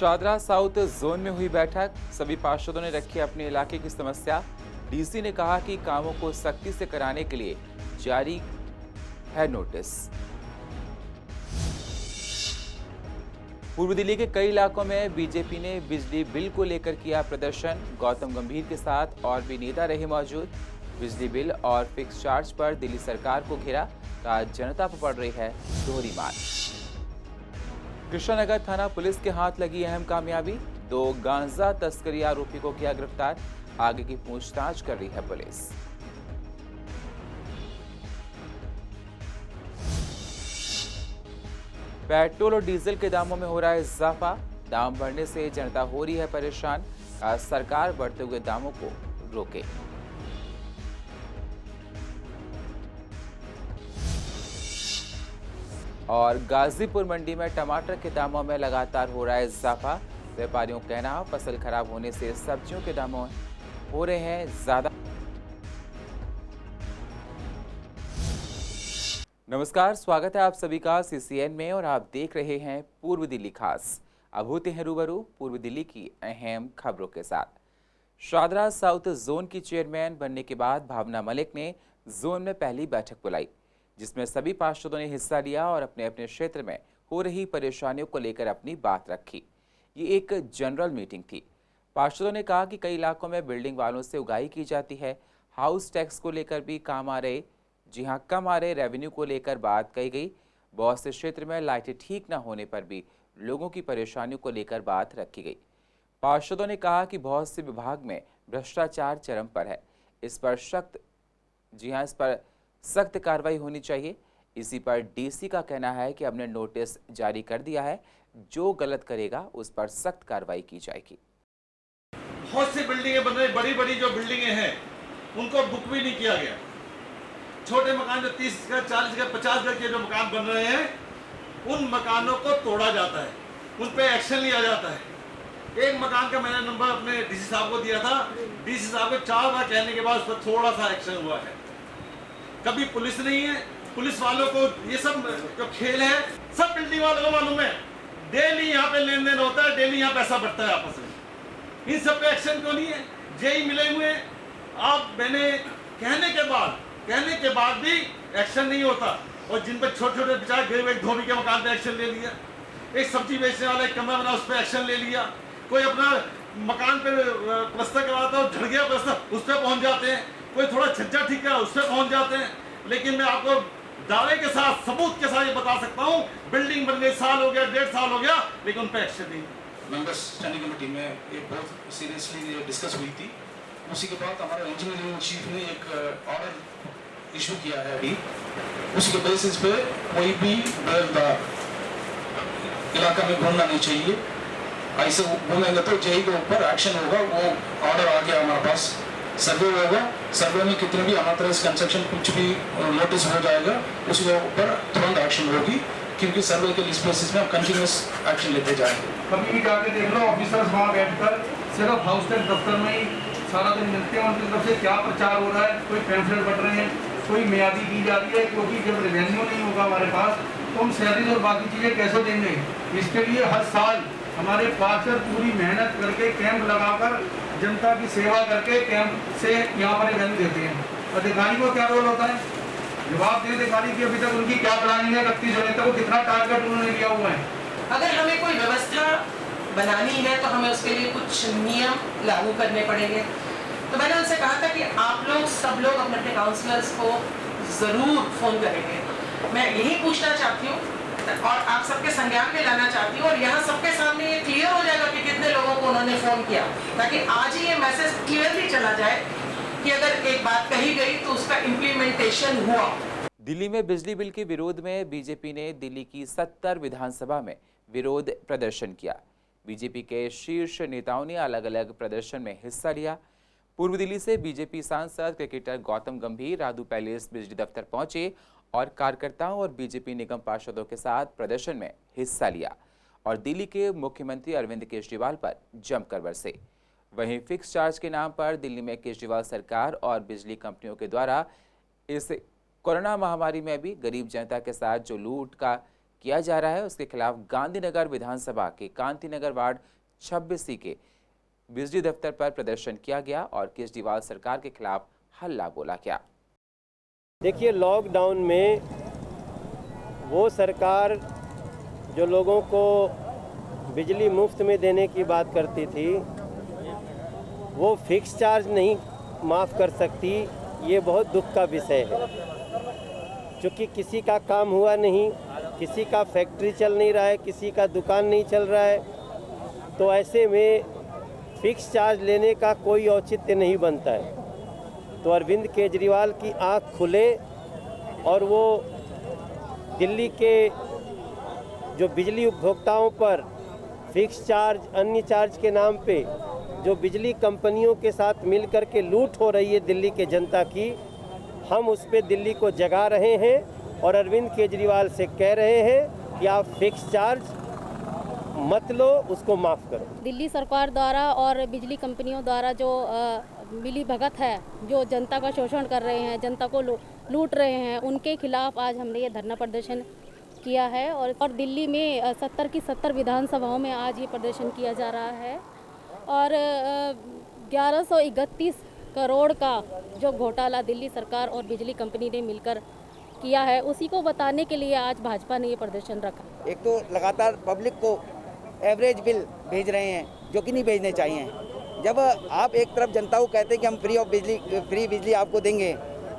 Shahdara south zone में हुई बैठक, सभी पार्षदों ने रखी अपने इलाके की समस्या। डीसी ने कहा कि कामों को सख्ती से कराने के लिए जारी है नोटिस। पूर्व दिल्ली के कई इलाकों में बीजेपी ने बिजली बिल को लेकर किया प्रदर्शन। गौतम गंभीर के साथ और भी नेता रहे मौजूद। बिजली बिल और फिक्स चार्ज पर दिल्ली सरकार को घेरा, कहा जनता पर पड़ रही है दोहरी मार। कृष्णानगर थाना पुलिस के हाथ लगी अहम कामयाबी, 2 गांजा तस्करी आरोपी को किया गिरफ्तार। आगे की पूछताछ कर रही है पुलिस। पेट्रोल और डीजल के दामों में हो रहा है इजाफा, दाम बढ़ने से जनता हो रही है परेशान। सरकार बढ़ते हुए दामों को रोके। और गाजीपुर मंडी में टमाटर के दामों में लगातार हो रहा है इजाफा। व्यापारियों का कहना, फसल खराब होने से सब्जियों के दामों हो रहे हैं ज्यादा। नमस्कार, स्वागत है आप सभी का सीसीएन में और आप देख रहे हैं पूर्व दिल्ली खास। अब होते हैं रूबरू पूर्व दिल्ली की अहम खबरों के साथ। शादरा साउथ जोन की चेयरमैन बनने के बाद भावना मलिक ने जोन में पहली बैठक बुलाई, जिसमें सभी पार्षदों ने हिस्सा लिया और अपने अपने क्षेत्र में हो रही परेशानियों को लेकर अपनी बात रखी। ये एक जनरल मीटिंग थी। पार्षदों ने कहा कि कई इलाकों में बिल्डिंग वालों से उगाही की जाती है, हाउस टैक्स को लेकर भी काम आ रहे, जी हाँ कम आ रहे रेवेन्यू को लेकर बात कही गई। बहुत से क्षेत्र में लाइटें ठीक न होने पर भी लोगों की परेशानियों को लेकर बात रखी गई। पार्षदों ने कहा कि बहुत से विभाग में भ्रष्टाचार चरम पर है, इस पर सख्त कार्रवाई होनी चाहिए। इसी पर डीसी का कहना है कि हमने नोटिस जारी कर दिया है, जो गलत करेगा उस पर सख्त कार्रवाई की जाएगी। बहुत सी बिल्डिंगें बन रही, बड़ी बड़ी जो बिल्डिंगें हैं उनको बुक भी नहीं किया गया। छोटे मकान जो 30 गज 40 गज 50 गज के जो मकान बन रहे हैं उन मकानों को तोड़ा जाता है, उन पे एक्शन लिया जाता है। एक मकान का मैंने नंबर अपने डीसी साहब को दिया था, डीसी साहब को 4 बार कहने के बाद उस पर थोड़ा सा एक्शन हुआ है। कभी पुलिस नहीं है, पुलिस वालों को ये सब जो खेल है सब बिल्डिंग वालों को मालूम है। डेली यहाँ पे लेन देन होता है, डेली यहाँ पैसा बढ़ता है आपस में। इन सब पे एक्शन क्यों नहीं है? जेई मिले हुए आप, मैंने कहने के बाद भी एक्शन नहीं होता। और जिन पर छोटे छोटे बेचारे गिरे हुए धोबी के मकान पे एक्शन ले लिया, एक सब्जी बेचने वाला एक कमरा बना उस पर एक्शन ले लिया, कोई अपना मकान पे प्लस्तर करवाता है झड़ गया प्लस्तर उस पर पहुंच जाते हैं, कोई थोड़ा छज्जा ठीक करा उस पर पहुंच जाते हैं। लेकिन मैं आपको दावे के साथ सबूत के साथ ये बता सकता हूँ, बिल्डिंग बन गई, साल हो गया, 1.5 साल हो गया, लेकिन उन पर एक्शन नहीं। मेंबर्स स्टैंडिंग कमेटी में ये बहुत सीरियसली डिस्कस हुई थी। उसी के बाद हमारे इंजीनियरिंग चीफ ने एक ऑर्डर इशू किया है अभी। उसके बेसिस पे कोई भी इलाका में घूमना नहीं चाहिए। ऐसे घूमेंगे तो जेई के ऊपर एक्शन होगा। वो ऑर्डर आ गया हमारे पास, सर्वे होगा, सर्वे में कितने भी हमारे तरह से कंस्ट्रक्शन कुछ भी नोटिस हो जाएगा उसके ऊपर तुरंत एक्शन होगी, क्योंकि सर्वे के बेसिस में हम कंटिन्यूस एक्शन लेते जाएंगे। कभी भी जाके देख लो, ऑफिसर्स वहाँ बैठकर सिर्फ हाउस टैक्स दफ्तर में ही सारा दिन मिलते हैं। उनकी तरफ से क्या प्रचार हो रहा है, कोई पैम्फलेट बढ़ रहे हैं, कोई मियादी की जाती है, क्योंकि जब रेवेन्यू नहीं होगा हमारे पास तो हम सैलरी और बाकी चीज़ें कैसे देंगे। इसके लिए हर साल हमारे पार्षद पूरी मेहनत करके कैंप लगाकर जनता की सेवा करके कैंप से यहाँ पर रेवेन्यू देते हैं। अधिकारी को क्या रोल होता है? जवाब दें अधिकारी की अभी तक उनकी क्या प्लानिंग है 31 जुलाई तक, वो कितना टारगेट उन्होंने लिया हुआ है। अगर हमें कोई व्यवस्था बनानी है तो हमें उसके लिए कुछ नियम लागू करने पड़ेंगे। तो मैंने उनसे कहा था कि आप लोग सब लोग अपने अपने काउंसलर्स को ज़रूर फ़ोन करेंगे। मैं यही पूछना चाहती हूँ और आप सबके संज्ञान में लाना चाहती हूँ, और यहाँ सबके सामने ये क्लियर हो जाएगा कि कितने लोगों को उन्होंने फ़ोन किया, ताकि आज ही ये मैसेज क्लियरली चला जाए कि अगर एक बात कही गई तो उसका इम्प्लीमेंटेशन हुआ। दिल्ली में बिजली बिल के विरोध में बीजेपी ने दिल्ली की 70 विधानसभा में विरोध प्रदर्शन किया। बीजेपी के शीर्ष नेताओं ने अलग अलग प्रदर्शन में हिस्सा लिया। पूर्व दिल्ली से बीजेपी सांसद क्रिकेटर गौतम गंभीर राधू पैलेस बिजली दफ्तर पहुंचे और कार्यकर्ताओं और बीजेपी निगम पार्षदों के साथ प्रदर्शन में हिस्सा लिया और दिल्ली के मुख्यमंत्री अरविंद केजरीवाल पर जमकर बरसे। वहीं फिक्स चार्ज के नाम पर दिल्ली में केजरीवाल सरकार और बिजली कंपनियों के द्वारा इस कोरोना महामारी में भी गरीब जनता के साथ जो लूट का किया जा रहा है उसके खिलाफ गांधीनगर विधानसभा के कांतिनगर वार्ड 26C के बिजली दफ्तर पर प्रदर्शन किया गया और केजरीवाल सरकार के खिलाफ हल्ला बोला गया। देखिए, लॉकडाउन में वो सरकार जो लोगों को बिजली मुफ्त में देने की बात करती थी, वो फिक्स चार्ज नहीं माफ़ कर सकती। ये बहुत दुख का विषय है, क्योंकि किसी का काम हुआ नहीं, किसी का फैक्ट्री चल नहीं रहा है, किसी का दुकान नहीं चल रहा है, तो ऐसे में फिक्स चार्ज लेने का कोई औचित्य नहीं बनता है। तो अरविंद केजरीवाल की आँख खुले और वो दिल्ली के जो बिजली उपभोक्ताओं पर फिक्स चार्ज, अन्य चार्ज के नाम पे जो बिजली कंपनियों के साथ मिलकर के लूट हो रही है दिल्ली के जनता की, हम उस पे दिल्ली को जगा रहे हैं और अरविंद केजरीवाल से कह रहे हैं कि आप फिक्स चार्ज मत लो, उसको माफ़ करो। दिल्ली सरकार द्वारा और बिजली कंपनियों द्वारा जो मिली भगत है, जो जनता का शोषण कर रहे हैं, जनता को लूट रहे हैं, उनके खिलाफ आज हमने ये धरना प्रदर्शन किया है। और दिल्ली में 70 की 70 विधानसभाओं में आज ये प्रदर्शन किया जा रहा है और 1131 करोड़ का जो घोटाला दिल्ली सरकार और बिजली कंपनी ने मिलकर किया है, उसी को बताने के लिए आज भाजपा ने ये प्रदर्शन रखा। एक तो लगातार पब्लिक को एवरेज बिल भेज रहे हैं जो कि नहीं भेजने चाहिए। जब आप एक तरफ जनता को कहते हैं कि हम फ्री बिजली आपको देंगे,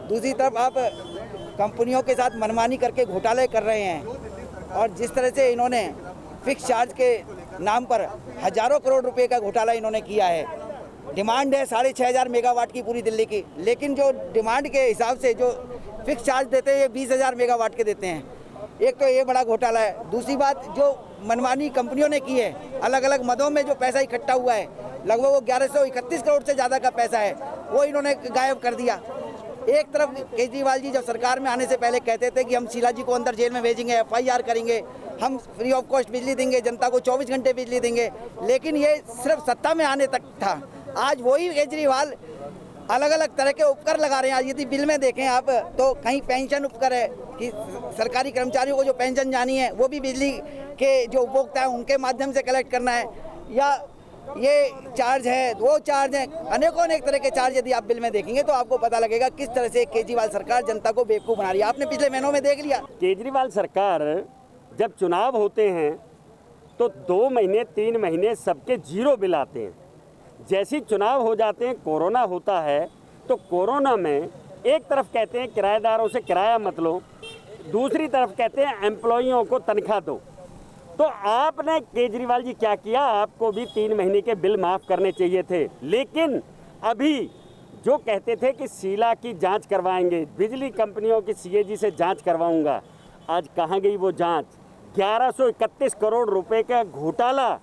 दूसरी तरफ आप कंपनियों के साथ मनमानी करके घोटाले कर रहे हैं। और जिस तरह से इन्होंने फिक्स चार्ज के नाम पर हजारों करोड़ रुपए का घोटाला इन्होंने किया है। डिमांड है 6500 मेगावाट की पूरी दिल्ली की, लेकिन जो डिमांड के हिसाब से जो फिक्स चार्ज देते हैं ये 20,000 मेगावाट के देते हैं। एक तो ये बड़ा घोटाला है। दूसरी बात, जो मनमानी कंपनियों ने की है, अलग अलग मदों में जो पैसा इकट्ठा हुआ है, लगभग वो 1131 करोड़ से ज़्यादा का पैसा है, वो इन्होंने गायब कर दिया। एक तरफ केजरीवाल जी जब सरकार में आने से पहले कहते थे कि हम शीला जी को अंदर जेल में भेजेंगे, FIR करेंगे, हम फ्री ऑफ कॉस्ट बिजली देंगे, जनता को 24 घंटे बिजली देंगे, लेकिन ये सिर्फ सत्ता में आने तक था। आज वही केजरीवाल अलग अलग तरह के उपकर लगा रहे हैं। आज यदि बिल में देखें आप तो कहीं पेंशन उपकर है कि सरकारी कर्मचारियों को जो पेंशन जानी है वो भी बिजली के जो उपभोक्ता है उनके माध्यम से कलेक्ट करना है, या ये चार्ज है, वो चार्ज है, अनेक तरह के चार्ज यदि आप बिल में देखेंगे तो आपको पता लगेगा किस तरह से केजरीवाल सरकार जनता को बेवकूफ़ बना रही है। आपने पिछले महीनों में देख लिया। केजरीवाल सरकार जब चुनाव होते हैं तो 2 महीने 3 महीने सबके जीरो बिल आते हैं। जैसे चुनाव हो जाते हैं, कोरोना होता है, तो कोरोना में एक तरफ कहते हैं किराएदारों से किराया मत लो, दूसरी तरफ कहते हैं एम्प्लॉइयों को तनख्वाह दो। तो आपने केजरीवाल जी क्या किया, आपको भी 3 महीने के बिल माफ़ करने चाहिए थे। लेकिन अभी जो कहते थे कि शीला की जांच करवाएंगे, बिजली कंपनियों की CAG से जांच करवाऊंगा, आज कहाँ गई वो जांच? 1131 करोड़ रुपए का घोटाला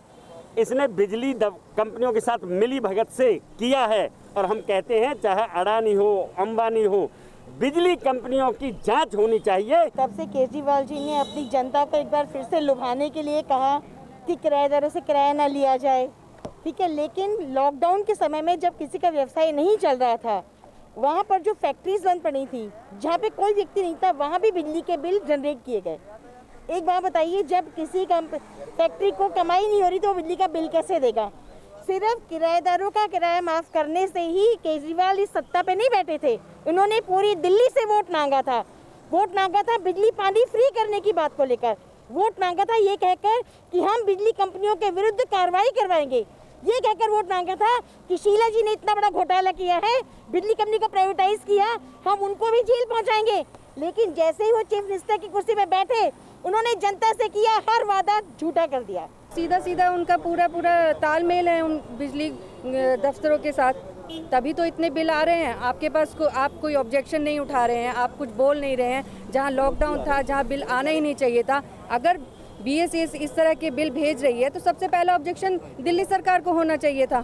इसने बिजली कंपनियों के साथ मिली भगत से किया है। और हम कहते हैं चाहे अडानी हो, अंबानी हो, बिजली कंपनियों की जांच होनी चाहिए। तब से केजरीवाल जी ने अपनी जनता को एक बार फिर से लुभाने के लिए कहा कि किराएदारों से किराया ना लिया जाए, ठीक है। लेकिन लॉकडाउन के समय में जब किसी का व्यवसाय नहीं चल रहा था, वहाँ पर जो फैक्ट्रीज बंद पड़ी थी, जहाँ पे कोई व्यक्ति नहीं था, वहाँ भी बिजली के बिल जनरेट किए गए। एक बात बताइए, जब किसी फैक्ट्री को कमाई नहीं हो रही तो वो बिजली का बिल कैसे देगा? सिर्फ किराएदारों का किराया माफ़ करने से ही केजरीवाल इस सत्ता पे नहीं बैठे थे। उन्होंने पूरी दिल्ली से वोट मांगा था बिजली पानी फ्री करने की बात को लेकर। वोट मांगा था ये कहकर कि हम बिजली कंपनियों के विरुद्ध कार्रवाई करवाएंगे। ये कहकर वोट मांगा था कि शीला जी ने इतना बड़ा घोटाला किया है, बिजली कंपनी को प्राइवेटाइज किया, हम उनको भी जेल पहुंचाएंगे। लेकिन जैसे ही वो चीफ मिनिस्टर की कुर्सी पे बैठे, उन्होंने जनता से किया हर वादा झूठा कर दिया। सीधा उनका पूरा तालमेल है उन बिजली दफ्तरों के साथ, तभी तो इतने बिल आ रहे हैं। आपके पास आप कोई ऑब्जेक्शन नहीं उठा रहे हैं, आप कुछ बोल नहीं रहे हैं। जहां लॉकडाउन था, जहां बिल आना ही नहीं चाहिए था, अगर BSS इस तरह के बिल भेज रही है तो सबसे पहला ऑब्जेक्शन दिल्ली सरकार को होना चाहिए था,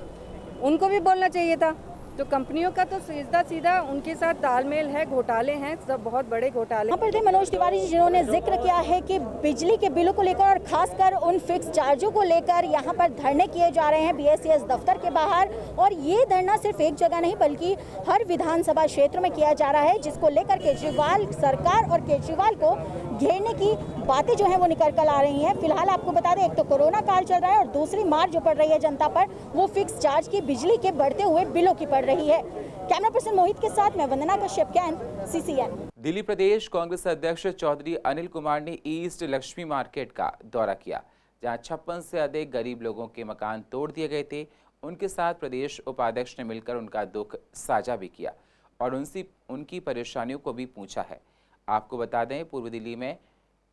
उनको भी बोलना चाहिए था। तो कंपनियों का तो सीधा उनके साथ तालमेल है, घोटाले हैं, सब बहुत बड़े घोटाले। यहाँ पर थे मनोज तिवारी जी, जिन्होंने जिक्र किया है कि बिजली के बिलों को लेकर और खासकर उन फिक्स चार्जों को लेकर यहाँ पर धरने किए जा रहे हैं BSS दफ्तर के बाहर। और ये धरना सिर्फ एक जगह नहीं बल्कि हर विधानसभा क्षेत्र में किया जा रहा है, जिसको लेकर केजरीवाल सरकार और केजरीवाल को घेरने की बातें जो हैं वो निकल कर आ रही हैं। फिलहाल आपको बता दें, एक तो कोरोना काल चल रहा है और दूसरी मार जो पड़ रही है जनता पर वो फिक्स चार्ज की, बिजली के बढ़ते हुए बिलों की पड़ रही है। कैमरा पर्सन मोहित के साथ मैं वंदना कश्यप, कैन CCN। दिल्ली प्रदेश कांग्रेस अध्यक्ष चौधरी अनिल कुमार ने ईस्ट लक्ष्मी मार्केट का दौरा किया, जहां 56 से अधिक गरीब लोगों के मकान तोड़ दिए गए थे। उनके साथ प्रदेश उपाध्यक्ष ने मिलकर उनका दुख साझा भी किया और उनकी परेशानियों को भी पूछा है। आपको बता दें, पूर्व दिल्ली में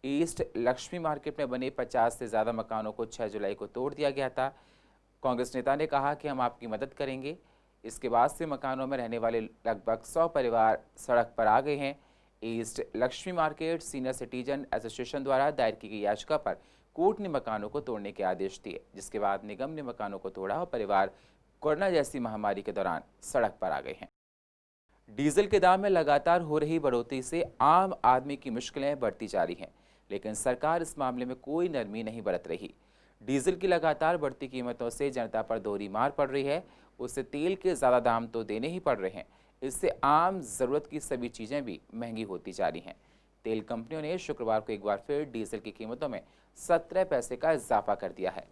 ईस्ट लक्ष्मी मार्केट में बने 50 से ज़्यादा मकानों को 6 जुलाई को तोड़ दिया गया था। कांग्रेस नेता ने कहा कि हम आपकी मदद करेंगे। इसके बाद से मकानों में रहने वाले लगभग 100 परिवार सड़क पर आ गए हैं। East Lakshmi market senior citizen association द्वारा दायर की गई याचिका पर कोर्ट ने मकानों को तोड़ने के आदेश दिए, जिसके बाद निगम ने मकानों को तोड़ा और परिवार कोरोना जैसी महामारी के दौरान सड़क पर आ गए हैं। डीजल के दाम में लगातार हो रही बढ़ोतरी से आम आदमी की मुश्किलें बढ़ती जा रही हैं, लेकिन सरकार इस मामले में कोई नरमी नहीं बरत रही। डीजल की लगातार बढ़ती कीमतों से जनता पर दोहरी मार पड़ रही है। उससे तेल के ज़्यादा दाम तो देने ही पड़ रहे हैं, इससे आम ज़रूरत की सभी चीज़ें भी महंगी होती जा रही हैं। तेल कंपनियों ने शुक्रवार को एक बार फिर डीजल की कीमतों में 17 पैसे का इजाफा कर दिया है।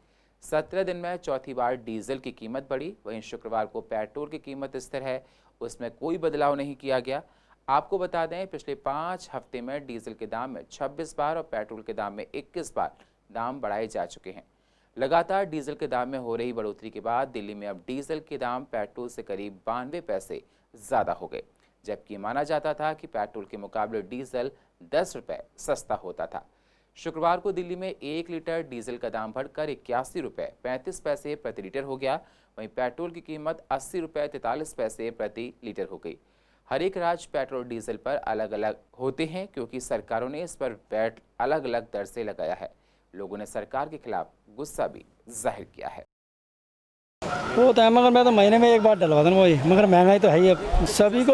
17 दिन में चौथी बार डीजल की कीमत बढ़ी। वहीं शुक्रवार को पेट्रोल की कीमत स्थिर है, उसमें कोई बदलाव नहीं किया गया। आपको बता दें, पिछले 5 हफ्ते में डीजल के दाम में 26 बार और पेट्रोल के दाम में 21 बार दाम बढ़ाए जा चुके हैं। लगातार डीजल के दाम में हो रही बढ़ोतरी के बाद दिल्ली में अब डीजल के दाम पेट्रोल से करीब 92 पैसे ज़्यादा हो गए, जबकि माना जाता था कि पेट्रोल के मुकाबले डीजल 10 रुपये सस्ता होता था। शुक्रवार को दिल्ली में 1 लीटर डीजल का दाम बढ़कर 81 रुपये 35 पैसे प्रति लीटर हो गया। वहीं पेट्रोल की कीमत 80 रुपये 43 पैसे प्रति लीटर हो गई। हर एक राज्य पेट्रोल डीजल पर अलग अलग होते हैं, क्योंकि सरकारों ने इस पर वैट अलग अलग दर से लगाया है। लोगों ने सरकार के खिलाफ गुस्सा भी जाहिर किया है। वो तो है, मगर मैं तो महीने में एक बार डलवा दूँ वही, मगर महंगाई तो है ही, अब सभी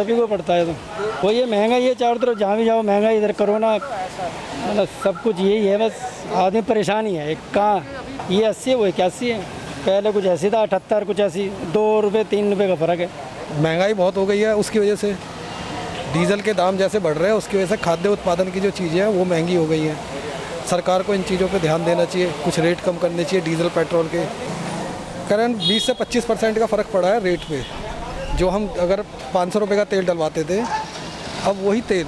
को पड़ता है। तो वही महंगाई है चारों तरफ, जहाँ भी जाओ महंगाई। इधर कोरोना मतलब सब कुछ यही है, बस आदमी परेशान ही है। एक कहाँ ये 80 है, वो 81 है। पहले कुछ ऐसी था 78, कुछ ऐसी 2 रुपये 3 रुपये का फ़र्क है। महंगाई बहुत हो गई है, उसकी वजह से डीजल के दाम जैसे बढ़ रहे हैं, उसकी वजह से खाद्य उत्पादन की जो चीज़ें हैं वो महंगी हो गई हैं। सरकार को इन चीज़ों पे ध्यान देना चाहिए, कुछ रेट कम करने चाहिए डीजल पेट्रोल के। करेंट 20 से 25% का फ़र्क पड़ा है रेट पे। जो हम अगर 500 रुपये का तेल डलवाते थे, अब वही तेल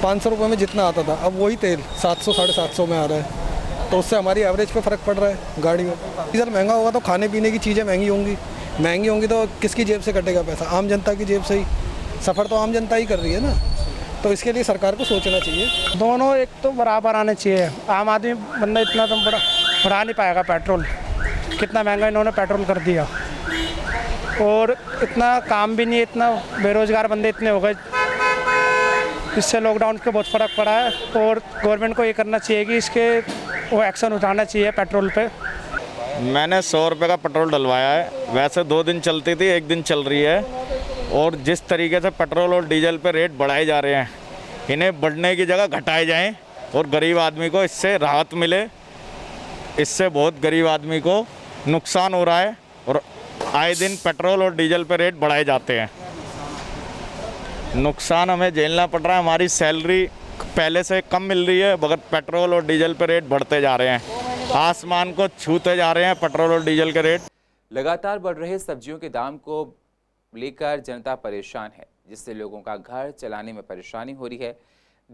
500 रुपये में जितना आता था, अब वही तेल 700 750 में आ रहा है। तो उससे हमारी एवरेज पे फ़र्क पड़ रहा है गाड़ी में। डीजल महंगा होगा तो खाने पीने की चीज़ें महंगी होंगी तो किसकी जेब से कटेगा पैसा? आम जनता की जेब से ही। सफ़र तो आम जनता ही कर रही है ना, तो इसके लिए सरकार को सोचना चाहिए। दोनों एक तो बराबर आने चाहिए। आम आदमी बंदा इतना तो बढ़ा नहीं पाएगा पेट्रोल, कितना महंगा इन्होंने पेट्रोल कर दिया। और इतना काम भी नहीं, इतना बेरोजगार बंदे इतने हो गए, इससे लॉकडाउन के बहुत फ़र्क पड़ा है। और गवर्नमेंट को ये करना चाहिए कि इसके वो एक्शन उठाना चाहिए पेट्रोल पे। मैंने 100 रुपये का पेट्रोल डलवाया है। वैसे 2 दिन चलती थी, 1 दिन चल रही है। और जिस तरीके से पेट्रोल और डीजल पे रेट बढ़ाए जा रहे हैं, इन्हें बढ़ने की जगह घटाए जाएं और गरीब आदमी को इससे राहत मिले। इससे बहुत गरीब आदमी को नुकसान हो रहा है और आए दिन पेट्रोल और डीजल पे रेट बढ़ाए जाते हैं। नुकसान हमें झेलना पड़ रहा है। हमारी सैलरी पहले से कम मिल रही है, मगर पेट्रोल और डीजल पे रेट बढ़ते जा रहे हैं। आसमान को छूते जा रहे हैं पेट्रोल और डीजल के रेट। लगातार बढ़ रहे सब्जियों के दाम को लेकर जनता परेशान है, जिससे लोगों का घर चलाने में परेशानी हो रही है।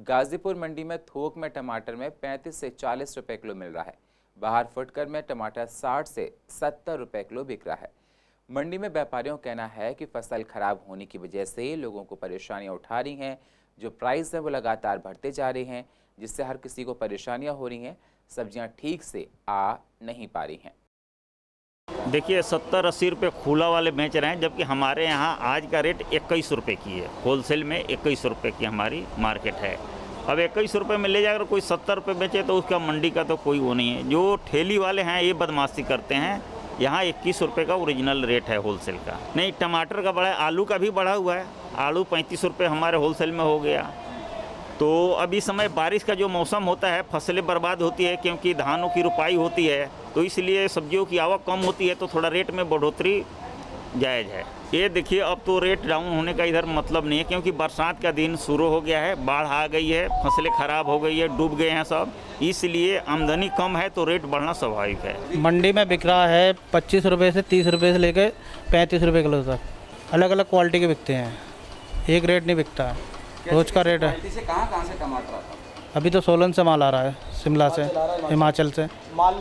गाजीपुर मंडी में थोक में टमाटर में 35 से 40 रुपए किलो मिल रहा है। बाहर फुटकर में टमाटर 60 से 70 रुपए किलो बिक रहा है। मंडी में व्यापारियों का कहना है कि फसल खराब होने की वजह से लोगों को परेशानियां उठा रही हैं। जो प्राइस है वो लगातार बढ़ते जा रहे हैं, जिससे हर किसी को परेशानियां हो रही हैं। सब्जियां ठीक से आ नहीं पा रही हैं। देखिए 70-80 रुपये खुला वाले बेच रहे हैं, जबकि हमारे यहाँ आज का रेट 21 रुपये की है। होलसेल में 21 रुपये की हमारी मार्केट है। अब 21 रुपये में ले जाकर कोई 70 रुपये बेचे तो उसका मंडी का तो कोई वो नहीं है। जो ठेली वाले हैं ये बदमाशी करते हैं। यहाँ 21 रुपये का ओरिजिनल रेट है होलसेल का। नहीं, टमाटर का बढ़ा है, आलू का भी बढ़ा हुआ है। आलू 35 रुपये हमारे होलसेल में हो गया। तो अब इस समय बारिश का जो मौसम होता है, फसलें बर्बाद होती है, क्योंकि धानों की रुपाई होती है, तो इसलिए सब्जियों की आवक कम होती है, तो थोड़ा रेट में बढ़ोतरी जायज़ है। ये देखिए अब तो रेट डाउन होने का इधर मतलब नहीं है, क्योंकि बरसात का दिन शुरू हो गया है, बाढ़ आ गई है, फसलें खराब हो गई है, डूब गए हैं सब, इसलिए आमदनी कम है तो रेट बढ़ना स्वाभाविक है। मंडी में बिक रहा है 25 रुपये से 30 रुपये से लेकर 35 रुपये किलो तक, अलग अलग क्वालिटी के बिकते हैं, एक रेट नहीं बिकता है, रोज का रेट है। कहाँ से टमाटर आता है? अभी तो सोलन से माल आ रहा है, शिमला से, हिमाचल से। माल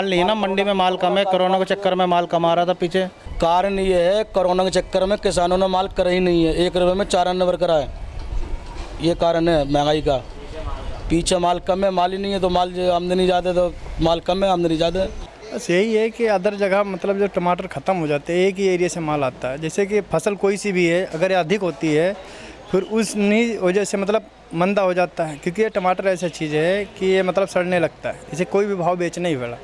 नहीं है ना, मंडी में माल कम है, कोरोना के चक्कर में माल कम आ रहा था पीछे। कारण ये है कोरोना के चक्कर में किसानों ने माल करा ही नहीं है, 1 रुपये में 4 अन्य करा है, ये कारण है महंगाई का। पीछे माल कम है, माल ही नहीं है तो माल आमदनी ज़्यादा, तो माल कम है आमदनी ज़्यादा है। बस यही है कि अदर जगह मतलब जो टमाटर ख़त्म हो जाते हैं, एक ही एरिया से माल आता है। जैसे कि फसल कोई सी भी है, अगर अधिक होती है फिर उस वजह से मतलब मंदा हो जाता है, क्योंकि ये टमाटर ऐसी चीज़ है कि ये मतलब सड़ने लगता है, इसे कोई भी भाव बेचना ही पड़ा।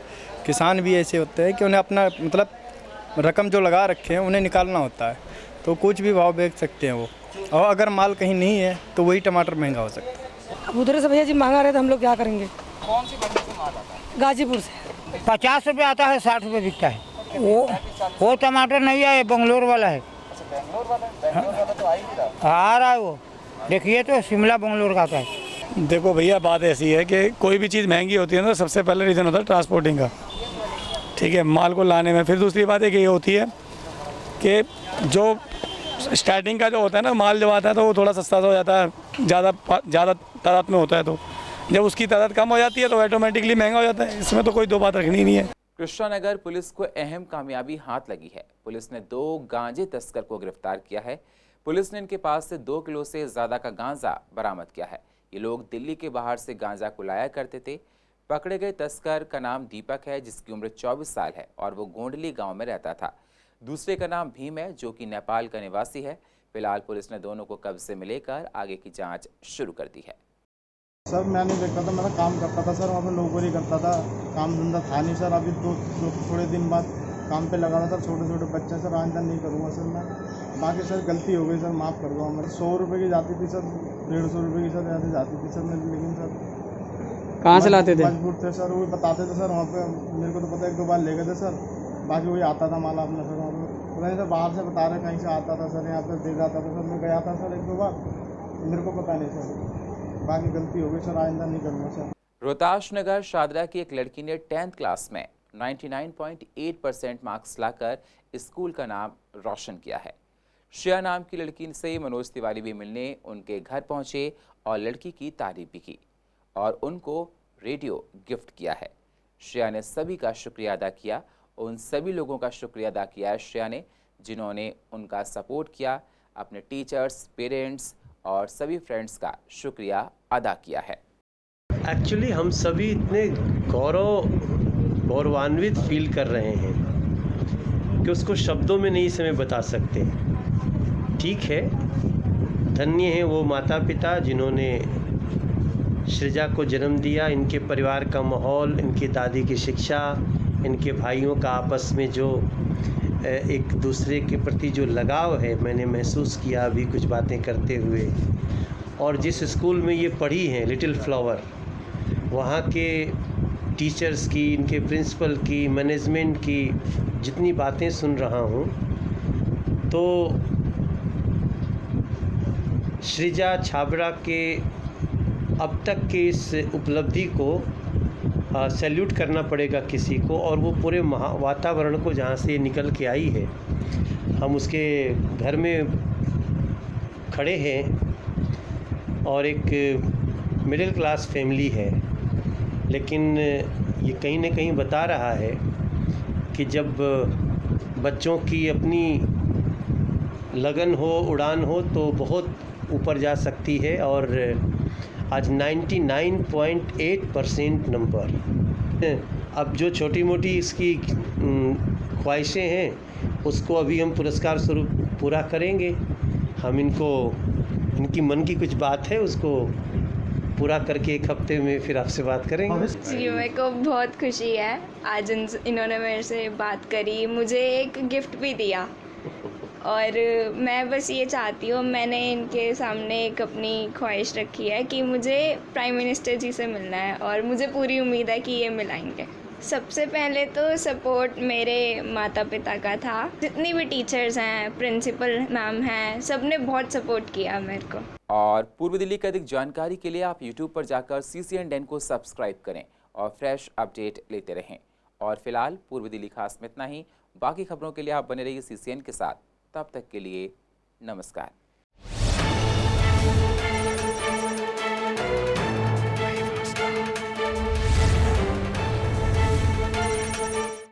किसान भी ऐसे होते हैं कि उन्हें अपना मतलब रकम जो लगा रखे हैं उन्हें निकालना होता है, तो कुछ भी भाव बेच सकते हैं वो, और अगर माल कहीं नहीं है तो वही टमाटर महंगा हो सकता है। उधर से भैया जी महंगा रहे तो हम लोग क्या करेंगे। कौन सी मंडी से माल आता है? गाजीपुर से 50 रुपये आता है, 60 रुपये बिकता है। वो टमाटर नहीं है, बेंगलोर वाला है। बेंगलोर वाला तो आ ही नहीं रहा। आ रहा है वो, देखिए तो शिमला बेंगलोर का आता है। देखो भैया बात ऐसी है कि कोई भी चीज़ महंगी होती है ना, सबसे पहले रीज़न होता है ट्रांसपोर्टिंग का, ठीक है, माल को लाने में। फिर दूसरी बात एक ये होती है कि जो स्टार्टिंग का जो होता है ना, माल जब आता है तो वो थोड़ा सस्ता हो जाता है, ज़्यादा तादाद में होता है, तो जब उसकी तादाद कम हो जाती है तो ऑटोमेटिकली महंगा हो जाता है। इसमें तो कोई दो बात रखनी नहीं है। कृष्णानगर पुलिस को अहम कामयाबी हाथ लगी है। पुलिस ने 2 गांजे तस्कर को गिरफ्तार किया है। पुलिस ने इनके पास से 2 किलो से ज्यादा का गांजा बरामद किया है। ये लोग दिल्ली के बाहर से गांजा को लाया करते थे। पकड़े गए तस्कर का नाम दीपक है, जिसकी उम्र 24 साल है और वो गोंडली गांव में रहता था। दूसरे का नाम भीम है, जो कि नेपाल का निवासी है। फिलहाल पुलिस ने दोनों को कब्जे में लेकर आगे की जांच शुरू कर दी है। सर मैं नहीं देखता था, मैं काम करता था सर, वहाँ पे नौकरी करता था, काम धंधा था नहीं सर। अभी थोड़े दिन बाद काम पे लगा था सर, छोटे छोटे बच्चे सर, आइंदा नहीं करूँगा सर मैं। बाकी सर गलती हो गई सर, माफ़ कर दो। मैं 100 रुपये की जाती थी सर, 150 रुपये की सर ज़्यादा जाती थी सर, लेकिन सर कहाँ से लाते थे? मजबूर थे सर, वो बताते थे सर वहाँ पे, मेरे को तो पता 1-2 बार ले गए थे सर। बाकी वही आता था माल अपना सर, वहाँ पर पता नहीं सर, बाहर से बता रहे कहीं से आता था सर, यहाँ पर दे जाता था सर। मैं गया था सर 1-2 बार, मेरे को पता नहीं सर, बाकी गलती हो गई सर, आइंदा नहीं करूँगा सर। रोहताश नगर शादरा की एक लड़की ने 10th क्लास में 99.8% मार्क्स लाकर स्कूल का नाम रोशन किया है। श्रेया नाम की लड़की से मनोज तिवारी भी मिलने उनके घर पहुंचे और लड़की की तारीफ भी की और उनको रेडियो गिफ्ट किया है। श्रेया ने सभी का शुक्रिया अदा किया। उन सभी लोगों का शुक्रिया अदा किया है श्रेया ने, जिन्होंने उनका सपोर्ट किया। अपने टीचर्स, पेरेंट्स और सभी फ्रेंड्स का शुक्रिया अदा किया है। एक्चुअली हम सभी इतने गौरवान्वित फील कर रहे हैं कि उसको शब्दों में नहीं समय बता सकते। ठीक है, धन्य हैं वो माता पिता जिन्होंने सृजा को जन्म दिया। इनके परिवार का माहौल, इनकी दादी की शिक्षा, इनके भाइयों का आपस में जो एक दूसरे के प्रति जो लगाव है, मैंने महसूस किया अभी कुछ बातें करते हुए। और जिस स्कूल में ये पढ़ी हैं, लिटिल फ्लावर, वहाँ के टीचर्स की, इनके प्रिंसिपल की, मैनेजमेंट की जितनी बातें सुन रहा हूँ, तो सृजा छाबड़ा के अब तक के इस उपलब्धि को सैल्यूट करना पड़ेगा किसी को। और वो पूरे वातावरण को जहाँ से निकल के आई है, हम उसके घर में खड़े हैं और एक मिडिल क्लास फैमिली है, लेकिन ये कहीं न कहीं बता रहा है कि जब बच्चों की अपनी लगन हो, उड़ान हो, तो बहुत ऊपर जा सकती है। और आज 99.8% नंबर। अब जो छोटी मोटी इसकी ख्वाहिशें हैं, उसको अभी हम पुरस्कार स्वरूप पूरा करेंगे। हम इनकी मन की कुछ बात है, उसको पूरा करके 1 हफ्ते में फिर आपसे बात करेंगे। जी, मेरे को बहुत खुशी है आज इन्होंने मेरे से बात करी, मुझे एक गिफ्ट भी दिया। और मैं बस ये चाहती हूँ, मैंने इनके सामने एक अपनी ख्वाहिश रखी है कि मुझे प्राइम मिनिस्टर जी से मिलना है और मुझे पूरी उम्मीद है कि ये मिलाएंगे। सबसे पहले तो सपोर्ट मेरे माता पिता का था। जितनी भी टीचर्स हैं, प्रिंसिपल मैम हैं, सब ने बहुत सपोर्ट किया मेरे को। और पूर्व दिल्ली की अधिक जानकारी के लिए आप YouTube पर जाकर CCN को सब्सक्राइब करें और फ्रेश अपडेट लेते रहें। और फिलहाल पूर्व दिल्ली खास में इतना ही। बाकी खबरों के लिए आप बने रहिए CCN के साथ। तब तक के लिए नमस्कार।